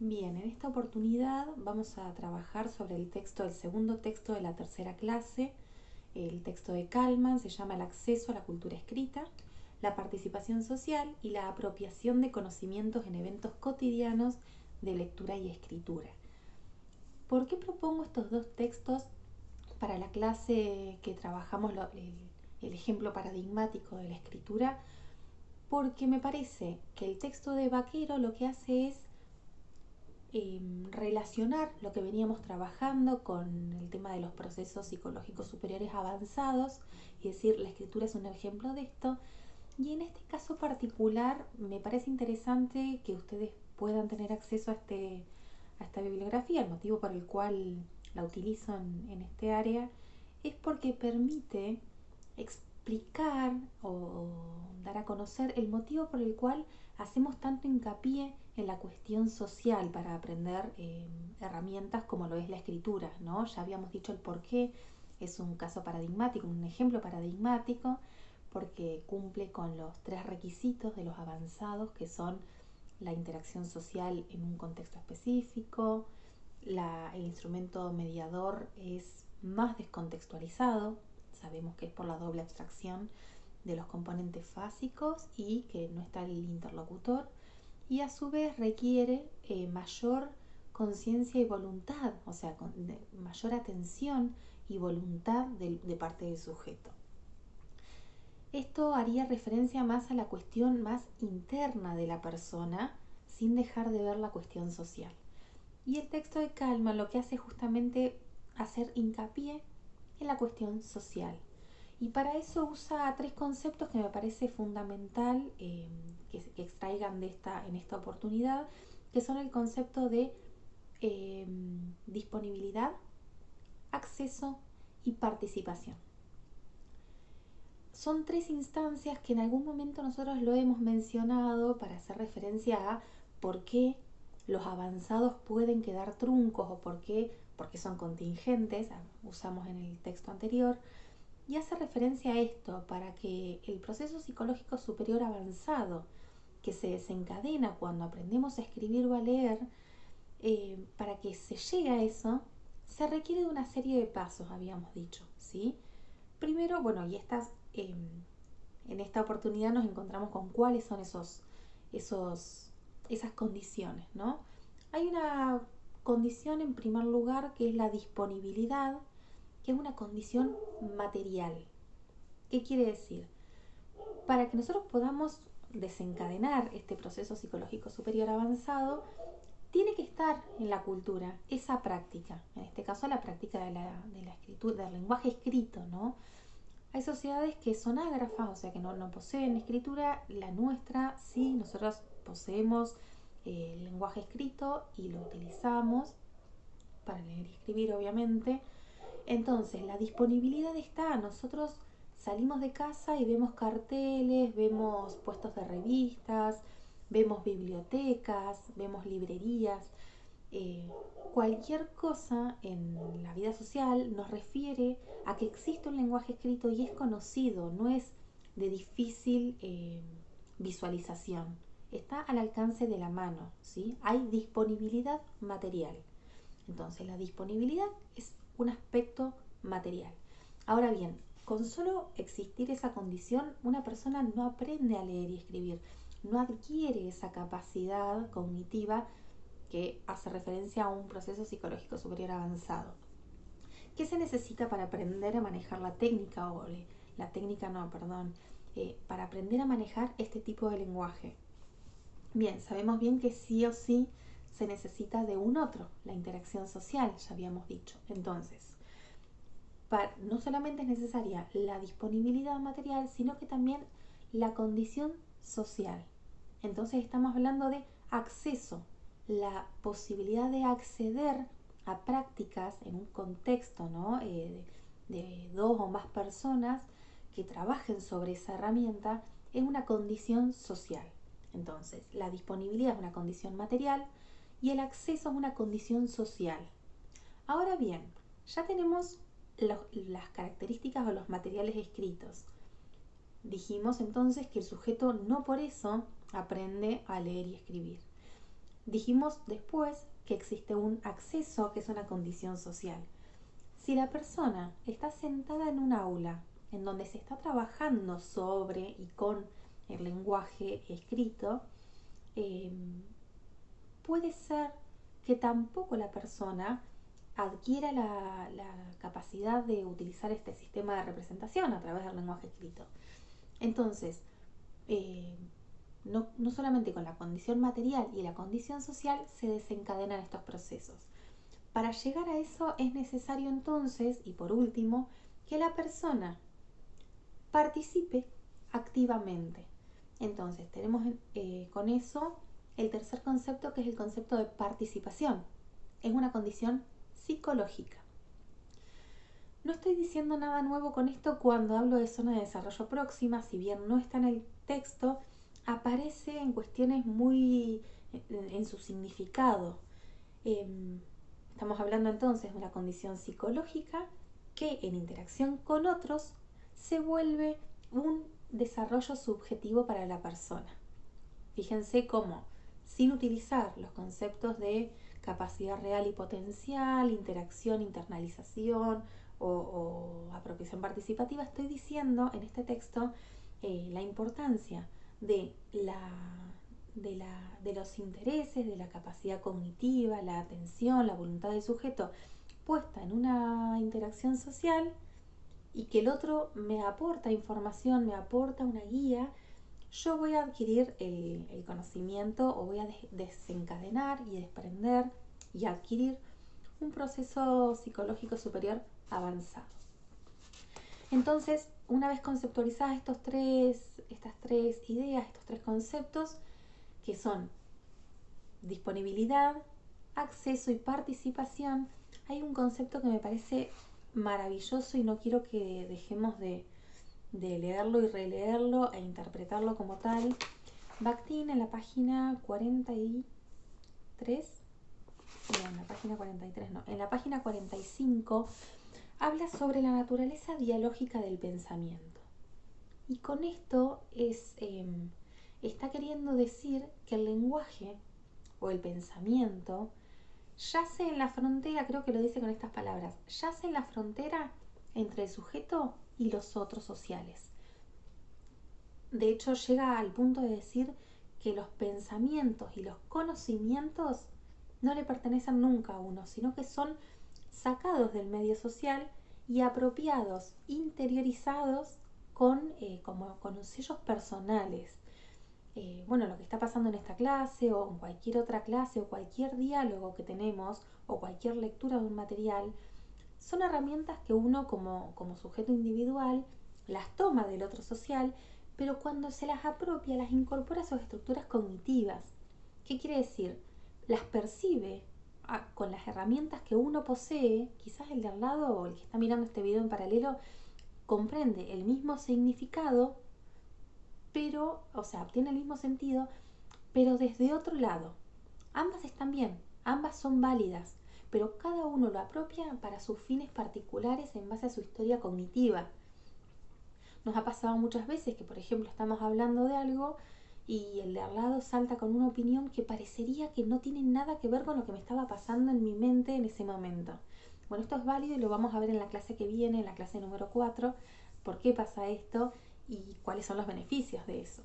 Bien, en esta oportunidad vamos a trabajar sobre el segundo texto de la tercera clase. El texto de Kalman se llama El acceso a la cultura escrita, la participación social y la apropiación de conocimientos en eventos cotidianos de lectura y escritura. ¿Por qué propongo estos dos textos para la clase que trabajamos el ejemplo paradigmático de la escritura? Porque me parece que el texto de Vaquero lo que hace es relacionar lo que veníamos trabajando con el tema de los procesos psicológicos superiores avanzados y decir la escritura es un ejemplo de esto. Y en este caso particular me parece interesante que ustedes puedan tener acceso a esta bibliografía. El motivo por el cual la utilizo en este área es porque permite explicar o dar a conocer el motivo por el cual hacemos tanto hincapié en la cuestión social para aprender herramientas como lo es la escritura, ¿no? Ya habíamos dicho el por qué, es un caso paradigmático, un ejemplo paradigmático, porque cumple con los tres requisitos de los avanzados, que son la interacción social en un contexto específico, el instrumento mediador es más descontextualizado, sabemos que es por la doble abstracción de los componentes fásicos y que no está el interlocutor, y a su vez requiere mayor conciencia y voluntad, o sea, mayor atención y voluntad de parte del sujeto. Esto haría referencia más a la cuestión más interna de la persona, sin dejar de ver la cuestión social. Y el texto de Kalman lo que hace es justamente hacer hincapié en la cuestión social. Y para eso usa tres conceptos que me parece fundamental que extraigan en esta oportunidad, que son el concepto de eh, disponibilidad, acceso y participación. Son tres instancias que en algún momento nosotros lo hemos mencionado para hacer referencia a por qué los avanzados pueden quedar truncos o porque son contingentes, usamos en el texto anterior, y hace referencia a esto para que el proceso psicológico superior avanzado que se desencadena cuando aprendemos a escribir o a leer, para que se llegue a eso, se requiere de una serie de pasos, habíamos dicho, ¿sí? Primero, bueno, en esta oportunidad nos encontramos con cuáles son esas condiciones, ¿no? Hay una condición en primer lugar que es la disponibilidad, que es una condición material. ¿Qué quiere decir? Para que nosotros podamos desencadenar este proceso psicológico superior avanzado, tiene que estar en la cultura esa práctica, en este caso la práctica de la escritura, del lenguaje escrito, ¿no? Hay sociedades que son ágrafas, o sea que no poseen escritura. La nuestra sí, nosotros poseemos el lenguaje escrito y lo utilizamos para leer y escribir, obviamente. Entonces, la disponibilidad está. Nosotros salimos de casa y vemos carteles, vemos puestos de revistas, vemos bibliotecas, vemos librerías. eh, Cualquier cosa en la vida social nos refiere a que existe un lenguaje escrito y es conocido, no es de difícil visualización, está al alcance de la mano, ¿sí? Hay disponibilidad material. Entonces la disponibilidad es un aspecto material. Ahora bien, con solo existir esa condición, una persona no aprende a leer y escribir, no adquiere esa capacidad cognitiva que hace referencia a un proceso psicológico superior avanzado. ¿Qué se necesita para aprender a manejar la técnica la técnica no, perdón, para aprender a manejar este tipo de lenguaje? Bien, sabemos bien que sí o sí se necesita de un otro, la interacción social, ya habíamos dicho. Entonces, no solamente es necesaria la disponibilidad material, sino que también la condición social. Entonces estamos hablando de acceso, la posibilidad de acceder a prácticas en un contexto, ¿no? De dos o más personas que trabajen sobre esa herramienta es una condición social. Entonces, la disponibilidad es una condición material y el acceso es una condición social. Ahora bien, ya tenemos las características o los materiales escritos. Dijimos entonces que el sujeto no por eso aprende a leer y escribir. Dijimos después que existe un acceso, que es una condición social. Si la persona está sentada en un aula en donde se está trabajando sobre y con el lenguaje escrito, eh, puede ser que tampoco la persona adquiera la capacidad de utilizar este sistema de representación a través del lenguaje escrito. Entonces, no solamente con la condición material y la condición social se desencadenan estos procesos. Para llegar a eso es necesario entonces, y por último, que la persona participe activamente. Entonces, tenemos con eso el tercer concepto, que es el concepto de participación. Es una condición psicológica. No estoy diciendo nada nuevo con esto cuando hablo de zona de desarrollo próxima, si bien no está en el texto, aparece en cuestiones muy en su significado. Estamos hablando entonces de una condición psicológica que en interacción con otros se vuelve un desarrollo subjetivo para la persona. Fíjense cómo, sin utilizar los conceptos de capacidad real y potencial, interacción, internalización o apropiación participativa, estoy diciendo en este texto la importancia de los intereses, de la capacidad cognitiva, la atención, la voluntad del sujeto puesta en una interacción social, y que el otro me aporta información, me aporta una guía, yo voy a adquirir el conocimiento, o voy a desencadenar y desprender y adquirir un proceso psicológico superior avanzado. Entonces, una vez conceptualizadas estas tres ideas, estos tres conceptos, que son disponibilidad, acceso y participación, hay un concepto que me parece maravilloso y no quiero que dejemos de leerlo y releerlo e interpretarlo como tal. Bakhtin en la página 43, no, en la página 43 no, en la página 45 habla sobre la naturaleza dialógica del pensamiento. Y con esto está queriendo decir que el lenguaje o el pensamiento yace en la frontera, creo que lo dice con estas palabras, yace en la frontera entre el sujeto y los otros sociales. De hecho, llega al punto de decir que los pensamientos y los conocimientos no le pertenecen nunca a uno, sino que son sacados del medio social y apropiados, interiorizados con sellos personales. Bueno, lo que está pasando en esta clase o en cualquier otra clase o cualquier diálogo que tenemos o cualquier lectura de un material son herramientas que uno como sujeto individual las toma del otro social, pero cuando se las apropia las incorpora a sus estructuras cognitivas. ¿Qué quiere decir? Las percibe con las herramientas que uno posee. Quizás el de al lado o el que está mirando este video en paralelo comprende el mismo significado, pero, o sea, obtiene el mismo sentido, pero desde otro lado. Ambas están bien, ambas son válidas, pero cada uno lo apropia para sus fines particulares en base a su historia cognitiva. Nos ha pasado muchas veces que, por ejemplo, estamos hablando de algo y el de al lado salta con una opinión que parecería que no tiene nada que ver con lo que me estaba pasando en mi mente en ese momento. Bueno, esto es válido y lo vamos a ver en la clase que viene, en la clase número 4, por qué pasa esto y cuáles son los beneficios de eso.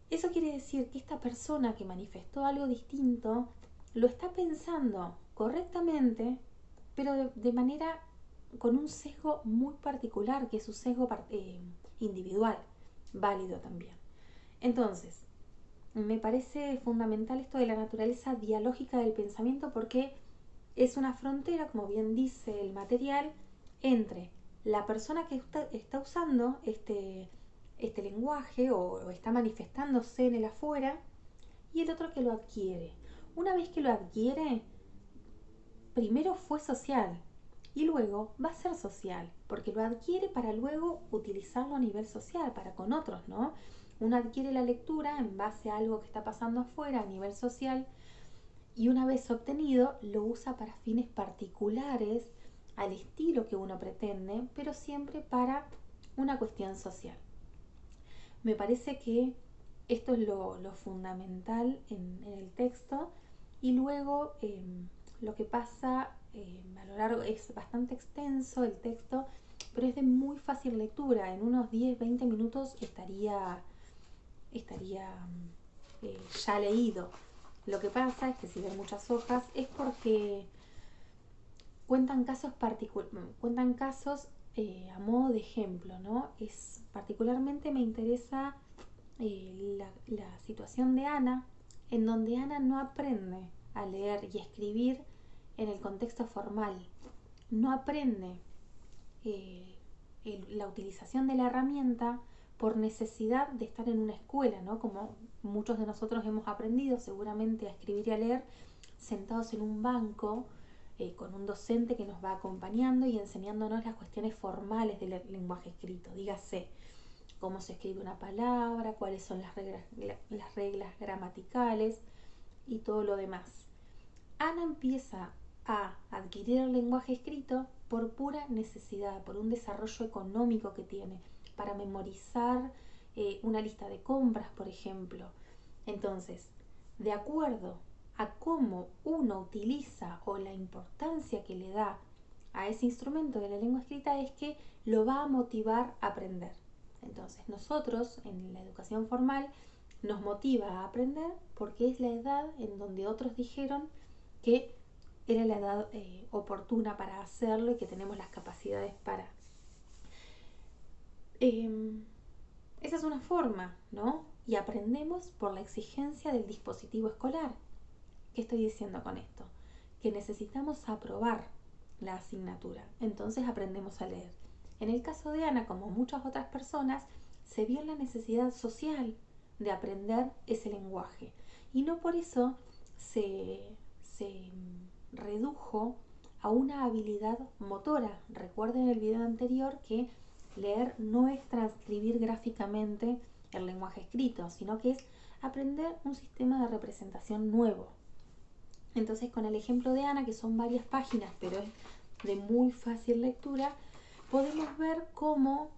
Eso quiere decir que esta persona que manifestó algo distinto lo está pensando correctamente, pero de manera con un sesgo muy particular, que es su sesgo individual, válido también. Entonces, me parece fundamental esto de la naturaleza dialógica del pensamiento, porque es una frontera, como bien dice el material, entre la persona que está usando este lenguaje o está manifestándose en el afuera y el otro que lo adquiere. Una vez que lo adquiere, primero fue social y luego va a ser social, porque lo adquiere para luego utilizarlo a nivel social, para con otros, ¿no? Uno adquiere la lectura en base a algo que está pasando afuera a nivel social y una vez obtenido lo usa para fines particulares, al estilo que uno pretende, pero siempre para una cuestión social. Me parece que Esto es lo fundamental en el texto. Y luego lo que pasa a lo largo es bastante extenso el texto, pero es de muy fácil lectura. En unos 10-20 minutos estaría ya leído. Lo que pasa es que si ven muchas hojas es porque cuentan casos a modo de ejemplo, ¿no? Particularmente me interesa la situación de Ana, en donde Ana no aprende a leer y escribir en el contexto formal, no aprende la utilización de la herramienta por necesidad de estar en una escuela, ¿no? Como muchos de nosotros hemos aprendido seguramente a escribir y a leer sentados en un banco con un docente que nos va acompañando y enseñándonos las cuestiones formales del lenguaje escrito. Dígase, cómo se escribe una palabra, cuáles son las reglas gramaticales y todo lo demás. Ana empieza a adquirir el lenguaje escrito por pura necesidad, por un desarrollo económico que tiene, para memorizar una lista de compras, por ejemplo. Entonces, de acuerdo a cómo uno utiliza o la importancia que le da a ese instrumento de la lengua escrita es que lo va a motivar a aprender. Entonces, nosotros en la educación formal nos motiva a aprender porque es la edad en donde otros dijeron que era la edad oportuna para hacerlo y que tenemos las capacidades para. Esa es una forma, ¿no? Y aprendemos por la exigencia del dispositivo escolar. ¿Qué estoy diciendo con esto? Que necesitamos aprobar la asignatura. Entonces aprendemos a leer. En el caso de Ana, como muchas otras personas, se vio la necesidad social de aprender ese lenguaje. Y no por eso se redujo a una habilidad motora. Recuerden el video anterior que leer no es transcribir gráficamente el lenguaje escrito, sino que es aprender un sistema de representación nuevo. Entonces, con el ejemplo de Ana, que son varias páginas, pero es de muy fácil lectura, podemos ver cómo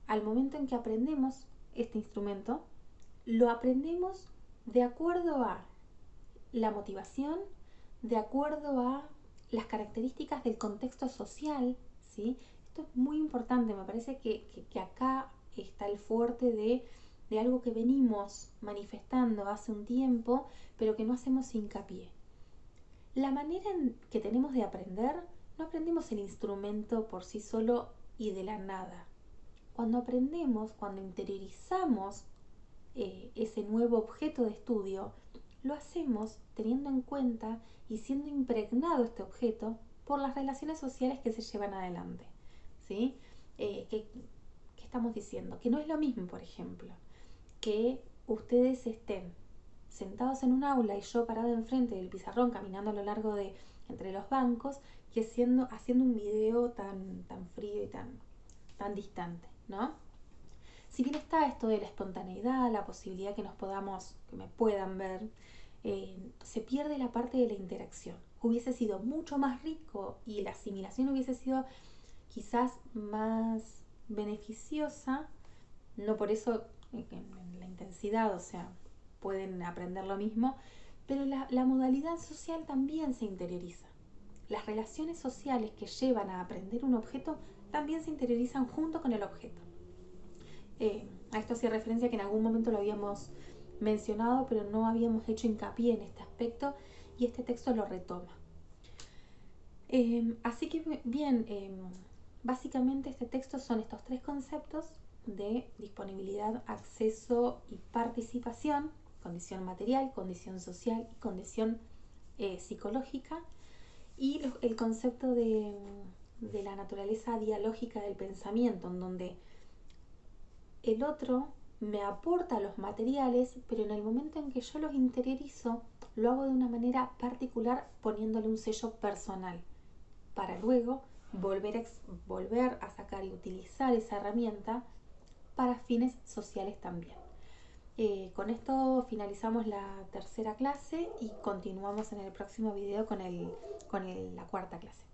al momento en que aprendemos este instrumento, lo aprendemos de acuerdo a la motivación, de acuerdo a las características del contexto social, ¿sí? Esto es muy importante, me parece que acá está el fuerte de algo que venimos manifestando hace un tiempo, pero que no hacemos hincapié. La manera en que tenemos de aprender, no aprendemos el instrumento por sí solo y de la nada. Cuando aprendemos, cuando interiorizamos ese nuevo objeto de estudio, lo hacemos teniendo en cuenta y siendo impregnado este objeto por las relaciones sociales que se llevan adelante, ¿sí? ¿Qué estamos diciendo? Que no es lo mismo, por ejemplo, que ustedes estén sentados en un aula y yo parado enfrente del pizarrón caminando a lo largo de entre los bancos, que haciendo un video tan frío y tan distante, ¿no? Si bien está esto de la espontaneidad, la posibilidad que me puedan ver, se pierde la parte de la interacción. Hubiese sido mucho más rico y la asimilación hubiese sido quizás más beneficiosa, no por eso en la intensidad, o sea, pueden aprender lo mismo, pero la modalidad social también se interioriza. Las relaciones sociales que llevan a aprender un objeto también se interiorizan junto con el objeto. A esto hacía referencia que en algún momento lo habíamos mencionado, pero no habíamos hecho hincapié en este aspecto y este texto lo retoma. Así que bien, básicamente este texto son estos tres conceptos de disponibilidad, acceso y participación, condición material, condición social y condición psicológica, y el concepto de la naturaleza dialógica del pensamiento, en donde el otro me aporta los materiales, pero en el momento en que yo los interiorizo, lo hago de una manera particular poniéndole un sello personal, para luego volver a sacar y utilizar esa herramienta para fines sociales también. Con esto finalizamos la tercera clase y continuamos en el próximo video con la cuarta clase.